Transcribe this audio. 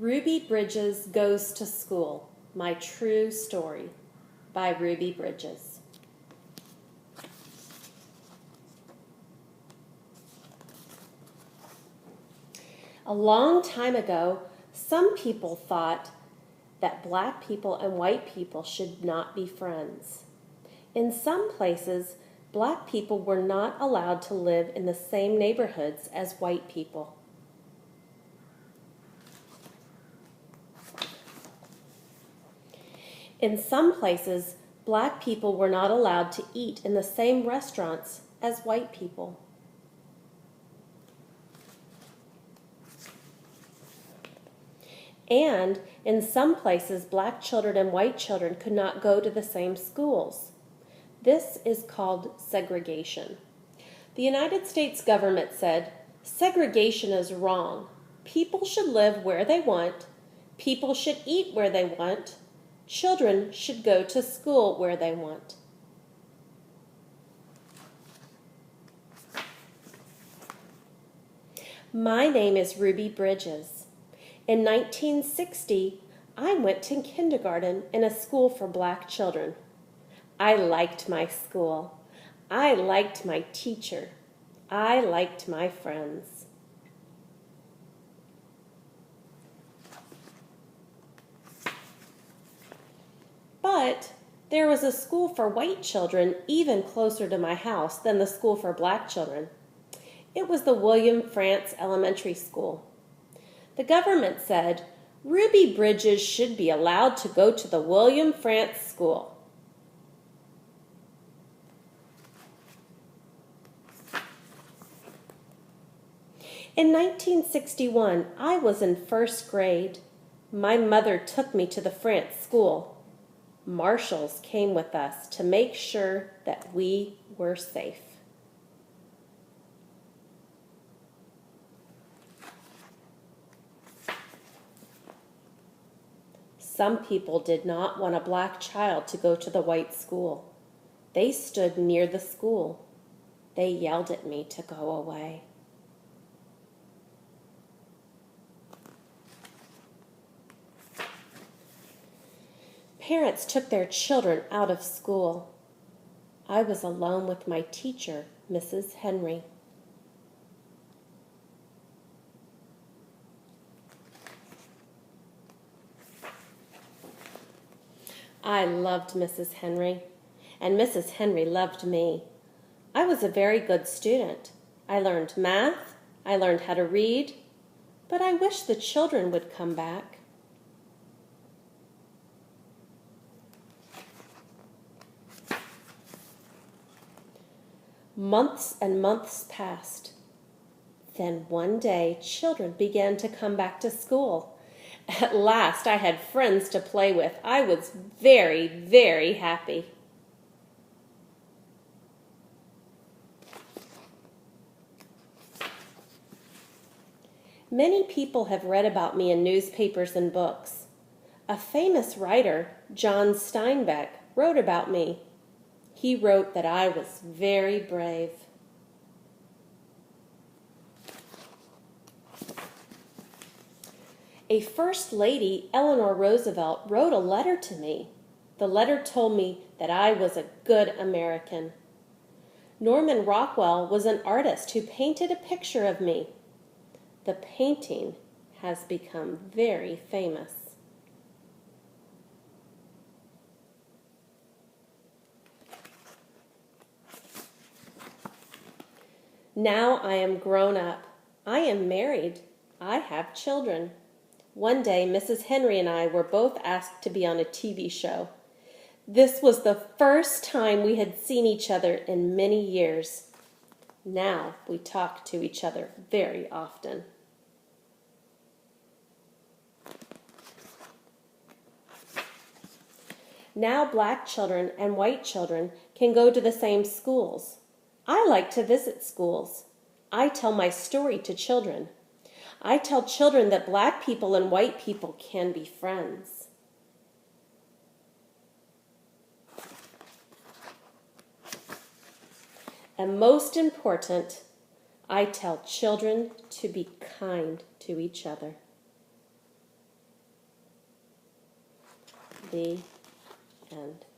Ruby Bridges Goes to School, My True Story by Ruby Bridges. A long time ago, some people thought that black people and white people should not be friends. In some places, black people were not allowed to live in the same neighborhoods as white people. In some places, black people were not allowed to eat in the same restaurants as white people. And in some places, black children and white children could not go to the same schools. This is called segregation. The United States government said, segregation is wrong. People should live where they want. People should eat where they want. Children should go to school where they want. My name is Ruby Bridges. In 1960, I went to kindergarten in a school for black children. I liked my school. I liked my teacher. I liked my friends. But there was a school for white children even closer to my house than the school for black children. It was the William Frantz Elementary School. The government said Ruby Bridges should be allowed to go to the William Frantz School. In 1961, I was in first grade. My mother took me to the Frantz School. Marshals came with us to make sure that we were safe. Some people did not want a black child to go to the white school. They stood near the school. They yelled at me to go away. Parents took their children out of school. I was alone with my teacher, Mrs. Henry. I loved Mrs. Henry, and Mrs. Henry loved me. I was a very good student. I learned math, I learned how to read, but I wish the children would come back. Months and months passed. Then one day, children began to come back to school. At last, I had friends to play with. I was very, very happy. Many people have read about me in newspapers and books. A famous writer, John Steinbeck, wrote about me. He wrote that I was very brave. A First Lady, Eleanor Roosevelt, wrote a letter to me. The letter told me that I was a good American. Norman Rockwell was an artist who painted a picture of me. The painting has become very famous. Now I am grown up. I am married. I have children. One day, Mrs. Henry and I were both asked to be on a TV show. This was the first time we had seen each other in many years. Now we talk to each other very often. Now black children and white children can go to the same schools. I like to visit schools. I tell my story to children. I tell children that black people and white people can be friends. And most important, I tell children to be kind to each other. The end.